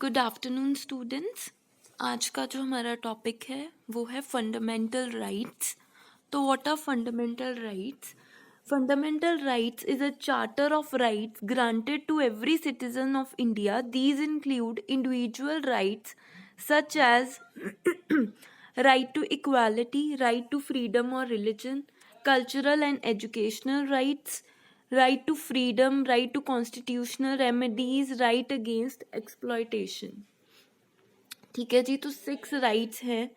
Good afternoon students. आज का जो हमारा टॉपिक है वो है फंडामेंटल राइट्स। तो what are fundamental rights? Fundamental rights is a charter of rights granted to every citizen of India. These include individual rights such as right to equality, right to freedom or religion, cultural and educational rights, right to freedom, right to constitutional remedies, right against exploitation. ठीक है जी, तो 6 rights हैं.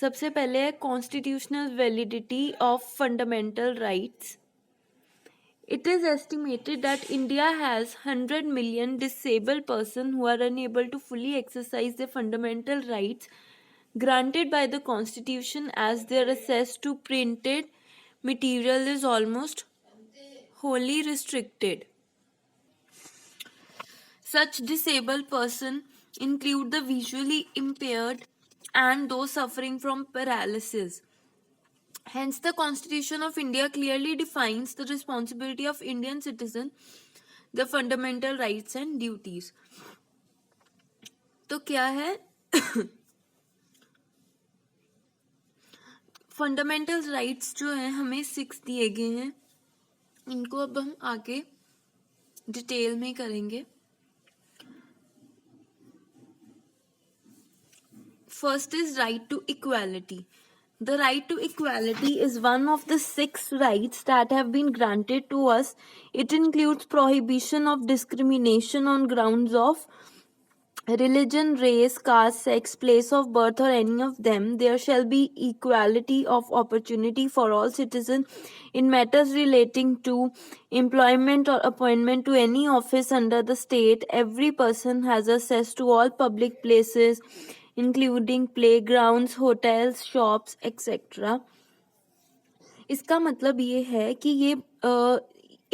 सबसे पहले है constitutional validity of fundamental rights. It is estimated that India has 100 million disabled persons who are unable to fully exercise their fundamental rights granted by the Constitution, as their access to printed material is almost wholly restricted. Such disabled persons include the visually impaired and those suffering from paralysis. Hence, the Constitution of India clearly defines the responsibility of Indian citizen, the fundamental rights and duties. तो क्या है fundamental rights जो है हमें 6 दिए गए हैं. इनको अब हम आगे डिटेल में करेंगे. First is right to equality. The right to equality is one of the 6 rights that have been granted to us. It includes prohibition of discrimination on grounds of religion, race, caste, sex, place of birth, or any of them. There shall be equality of opportunity for all citizens in matters relating to employment or appointment to any office under the state. Every person has access to all public places, including playgrounds, hotels, shops, etc. इसका मतलब ये है कि ये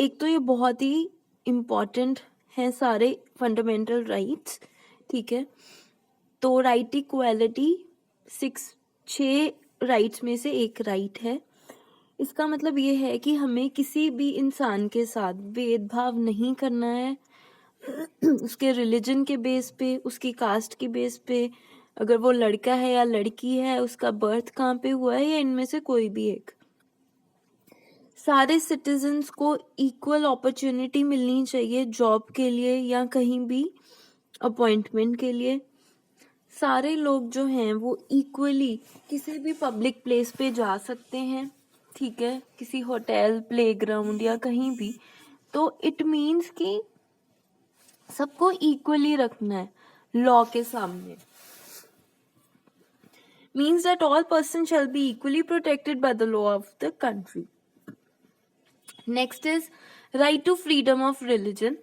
एक तो ये बहुत ही इम्पॉर्टेंट हैं सारे फंडामेंटल राइट्स. ठीक है, तो राइट इक्वालिटी 6 राइट्स में से एक राइट है. इसका मतलब ये है कि हमें किसी भी इंसान के साथ भेदभाव नहीं करना है उसके रिलीजन के बेस पे, उसकी कास्ट के बेस पे, अगर वो लड़का है या लड़की है, उसका बर्थ कहाँ पे हुआ है, या इनमें से कोई भी एक. सारे सिटीजन्स को इक्वल अपॉर्चुनिटी मिलनी चाहिए जॉब के लिए या कहीं भी अपॉइंटमेंट के लिए. सारे लोग जो हैं वो इक्वली किसी भी पब्लिक प्लेस पे जा सकते हैं. ठीक है, किसी होटल, प्लेग्राउंड या कहीं भी. तो इट मीन्स कि सबको इक्वली रखना है लॉ के सामने. Means that all persons shall be equally protected by the law of the country. Next is right to freedom of religion.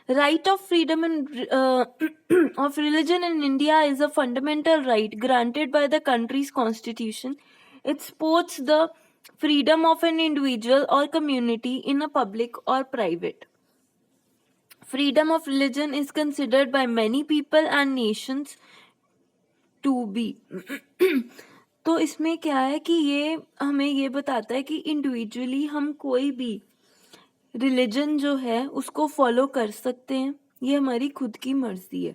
Right of freedom of religion in India is a fundamental right granted by the country's constitution. It supports the freedom of an individual or community in a public or private. Freedom of religion is considered by many people and nations to be. तो इसमें क्या है कि ये हमें ये बताता है कि इंडिविजुअली हम कोई भी रिलीजन जो है उसको फॉलो कर सकते हैं. ये हमारी खुद की मर्जी है.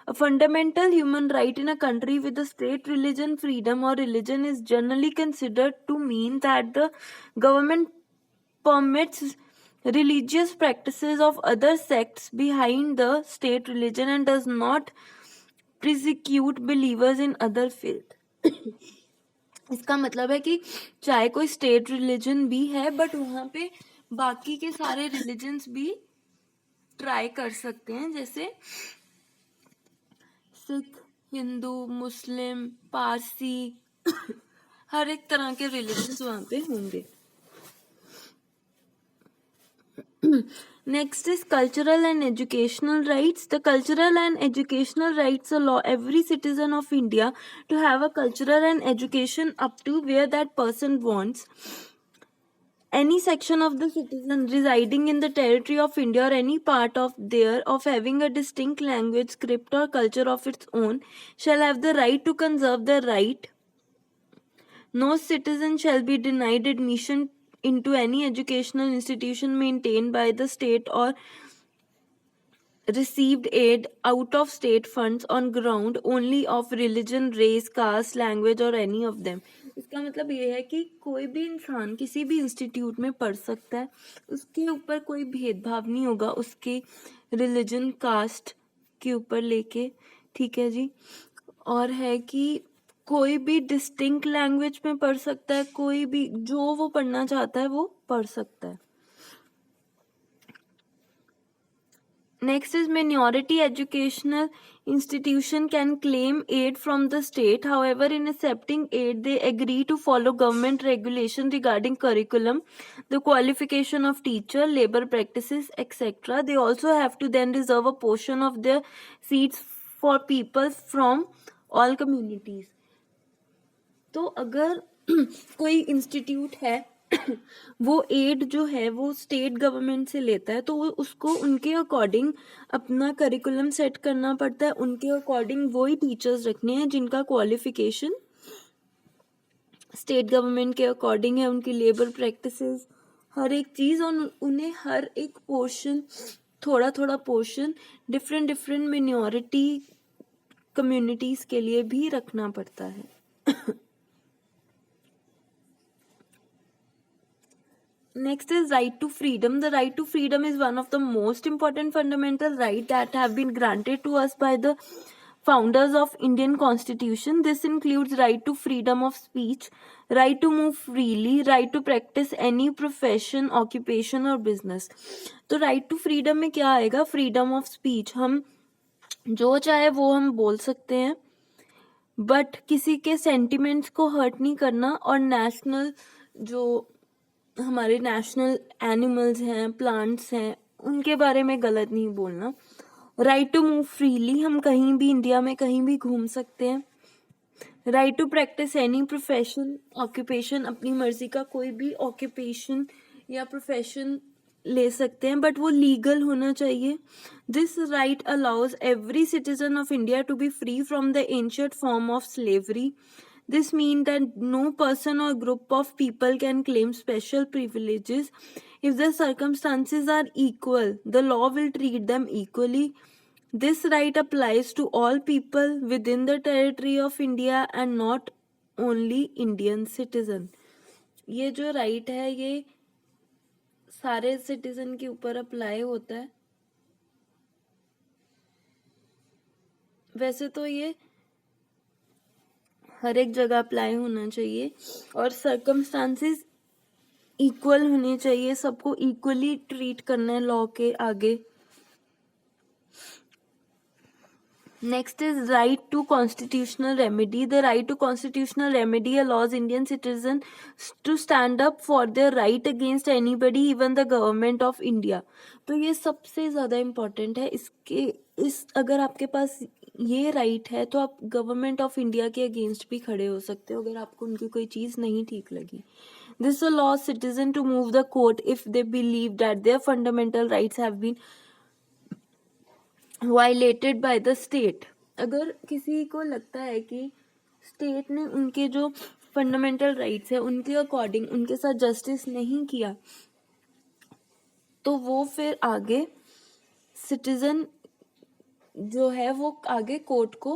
A fundamental human right in a country with a state religion freedom or religion is generally considered to mean that the government permits religious practices of other sects behind the state religion and does not persecute believers in other faith. इसका मतलब है कि चाहे कोई state religion भी है but वहाँ पे बाकी के सारे रिलीजन्स भी ट्राई कर सकते हैं, जैसे सिख, हिंदू, मुस्लिम, पारसी हर एक तरह के रिलीजन्स वहाँ पे होंगे. Next is cultural and educational rights. The cultural and educational rights allow every citizen of India to have a cultural and education up to where that person wants. Any section of the citizen residing in the territory of India or any part of having a distinct language, script or culture of its own shall have the right to conserve the right. No citizen shall be denied admission into any educational institution maintained by the state or received aid out of state funds on ground only of religion, race, caste, language or any of them. इसका मतलब ये है कि कोई भी इंसान किसी भी इंस्टीट्यूट में पढ़ सकता है, उसके ऊपर कोई भेदभाव नहीं होगा उसके रिलीजन, कास्ट के ऊपर लेके, ठीक है जी। और है कि कोई भी डिस्टिंक्ट लैंग्वेज में पढ़ सकता है, कोई भी जो वो पढ़ना चाहता है वो पढ़ सकता है। Next is minority educational institution can claim aid from the state. However, in accepting aid, they agree to follow government regulation regarding curriculum, the qualification of teacher, labor practices, etc. They also have to then reserve a portion of their seats for people from all communities. तो अगर कोई institute है वो add जो है वो state government से लेता है, तो वो उसको उनके अकॉर्डिंग अपना करिकुलम सेट करना पड़ता है, उनके अकॉर्डिंग वही टीचर्स रखने हैं जिनका क्वालिफिकेशन स्टेट गवर्नमेंट के अकॉर्डिंग है, उनकी लेबर प्रैक्टिसेस, हर एक चीज़, और उन्हें हर एक पोर्शन, थोड़ा थोड़ा portion different different minority communities के लिए भी रखना पड़ता है। Next is right to freedom. The right to freedom is one of the most important fundamental rights that have been granted to us by the founders of Indian Constitution. This includes right to freedom of speech, right to move freely, right to practice any profession, occupation or business. तो right to freedom में क्या आएगा? Freedom of speech. हम जो चाहे वो हम बोल सकते हैं, बट किसी के सेंटिमेंट्स को हर्ट नहीं करना, और नेशनल जो हमारे नेशनल एनिमल्स हैं, प्लांट्स हैं, उनके बारे में गलत नहीं बोलना। राइट टू मूव फ्रीली, हम कहीं भी इंडिया में कहीं भी घूम सकते हैं। Right to practice any profession, occupation, अपनी मर्जी का कोई भी ऑक्यूपेशन या प्रोफेशन ले सकते हैं, बट वो लीगल होना चाहिए। This right allows every citizen of India to be free from the ancient form of slavery. This means that no person or group of people can claim special privileges. If the circumstances are equal, the law will treat them equally. This right applies to all people within the territory of India and not only Indian citizen. ये जो right है ये सारे citizen के ऊपर apply होता है। वैसे तो ये हर एक जगह अप्लाई होना चाहिए और सर्कमस्टांसेस इक्वल होने चाहिए, सबको इक्वली ट्रीट करना है लॉ के आगे। Next is right to constitutional remedy. The right to constitutional remedy allows Indian citizen to stand up for their right against anybody, even the government of India. तो ये सबसे ज़्यादा इम्पोर्टेंट है। अगर आपके पास ये राइट है तो आप गवर्नमेंट ऑफ इंडिया के अगेंस्ट भी खड़े हो सकते हो अगर आपको उनकी कोई चीज़ नहीं ठीक लगी. This allows citizen to move the court if they believe that their fundamental rights have been violated by the state. अगर किसी को लगता है कि स्टेट ने उनके जो फंडामेंटल राइट्स है उनके अकॉर्डिंग उनके साथ जस्टिस नहीं किया, तो वो फिर आगे सिटीजन जो है वो आगे कोर्ट को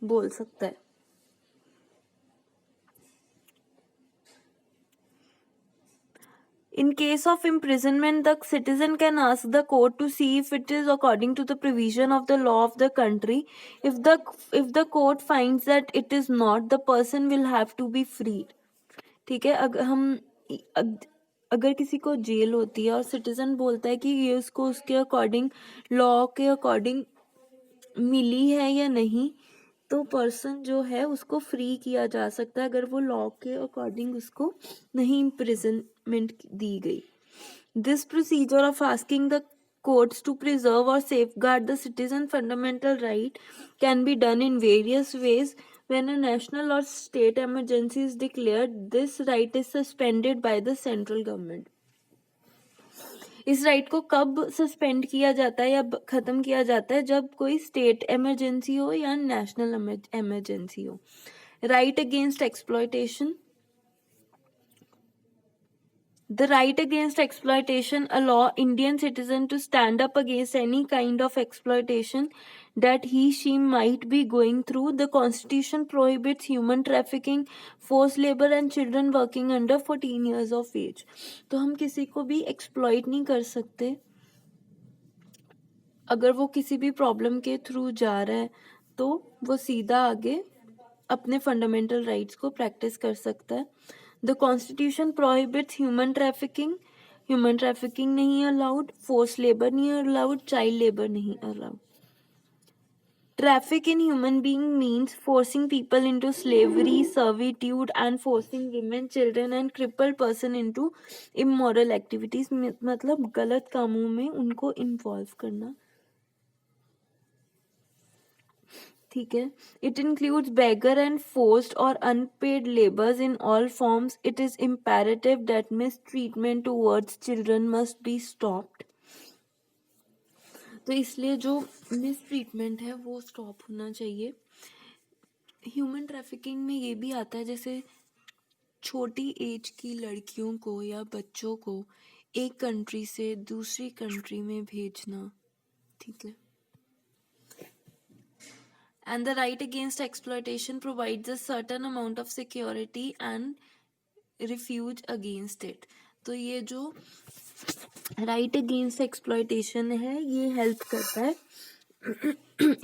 बोल सकता है. In case of imprisonment, the citizen can ask the court to see if it is according to the provision of the law of the country. If the court finds that it is not, the person will have to be freed. ठीक है. अगर किसी को jail होती है और citizen बोलता है कि ये उसको उसके अकॉर्डिंग लॉ के अकॉर्डिंग मिली है या नहीं, तो पर्सन जो है उसको फ्री किया जा सकता है अगर वो लॉ के अकॉर्डिंग उसको नहीं इम्प्रिजनमेंट दी गई. This procedure of asking the courts to preserve or safeguard the citizen fundamental right can be done in various ways. When a national or state emergency is declared, this right is suspended by the central government. इस right को कब suspend किया जाता है या खत्म किया जाता है? जब कोई स्टेट इमरजेंसी हो या नेशनल इमरजेंसी हो. Right against exploitation. The right against exploitation allow Indian citizen to stand up against any kind of exploitation that she might be going through. The constitution prohibits human trafficking, forced labor and children working under 14 years of age. तो हम किसी को भी exploit नहीं कर सकते. अगर वो किसी भी प्रॉब्लम के थ्रू जा रहा है तो वो सीधा आगे अपने फंडामेंटल राइट्स को प्रैक्टिस कर सकता है. The constitution prohibits human trafficking नहीं अलाउड, फोर्स लेबर नहीं अलाउड, चाइल्ड लेबर नहीं allowed. Traffic in human being means forcing people into slavery, servitude and forcing women, children and crippled person into immoral activities. मतलब गलत कामों में उनको involve करना. ठीक है. It includes beggar and forced or unpaid labors in all forms. It is imperative that mistreatment towards children must be stopped. तो इसलिए जो मिसट्रीटमेंट है वो स्टॉप होना चाहिए. ह्यूमन ट्रैफिकिंग में ये भी आता है जैसे छोटी एज की लड़कियों को या बच्चों को एक कंट्री से दूसरी कंट्री में भेजना. ठीक है. And the right against exploitation provides a certain amount of security and refuge against it. तो ये जो right against exploitation है ये हेल्प करता है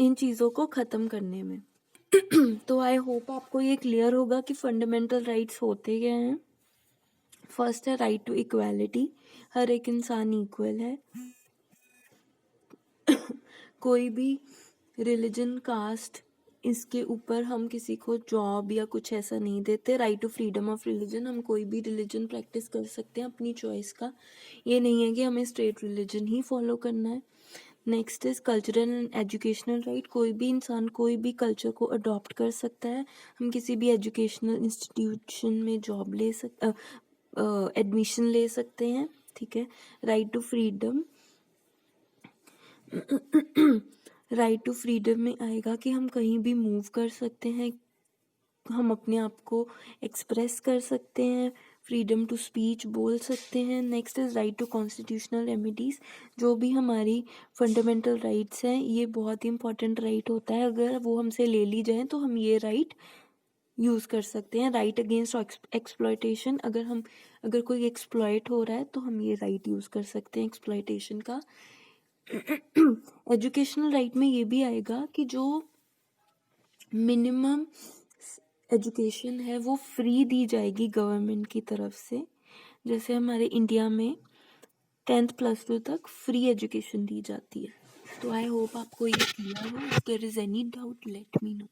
इन चीज़ों को ख़त्म करने में. तो आई होप आपको ये क्लियर होगा कि फंडामेंटल राइट्स होते क्या हैं. फर्स्ट है राइट टू इक्वालिटी. हर एक इंसान इक्वल है. कोई भी रिलीजन, कास्ट, इसके ऊपर हम किसी को जॉब या कुछ ऐसा नहीं देते. Right to freedom of religion, हम कोई भी रिलीजन प्रैक्टिस कर सकते हैं अपनी चॉइस का. ये नहीं है कि हमें स्ट्रेट रिलीजन ही फॉलो करना है. Next is cultural and educational right. कोई भी इंसान कोई भी कल्चर को अडॉप्ट कर सकता है. हम किसी भी एजुकेशनल इंस्टीट्यूशन में जॉब ले एडमिशन ले सकते हैं. ठीक है. Right to freedom. Right to freedom में आएगा कि हम कहीं भी मूव कर सकते हैं, हम अपने आप को एक्सप्रेस कर सकते हैं, फ्रीडम टू स्पीच बोल सकते हैं. Next is right to constitutional remedies. जो भी हमारी फंडामेंटल राइट्स हैं ये बहुत ही इंपॉर्टेंट राइट होता है. अगर वो हमसे ले ली जाए तो हम ये राइट यूज़ कर सकते हैं. Right against exploitation. अगर कोई एक्सप्लॉयट हो रहा है तो हम ये राइट यूज़ कर सकते हैं एक्सप्लॉयटेशन का. एजुकेशनल राइट में ये भी आएगा कि जो मिनिमम एजुकेशन है वो फ्री दी जाएगी गवर्नमेंट की तरफ से. जैसे हमारे इंडिया में 10th +2 तक फ्री एजुकेशन दी जाती है. तो आई होप आपको ये क्लियर हो. If there is any doubt let me no.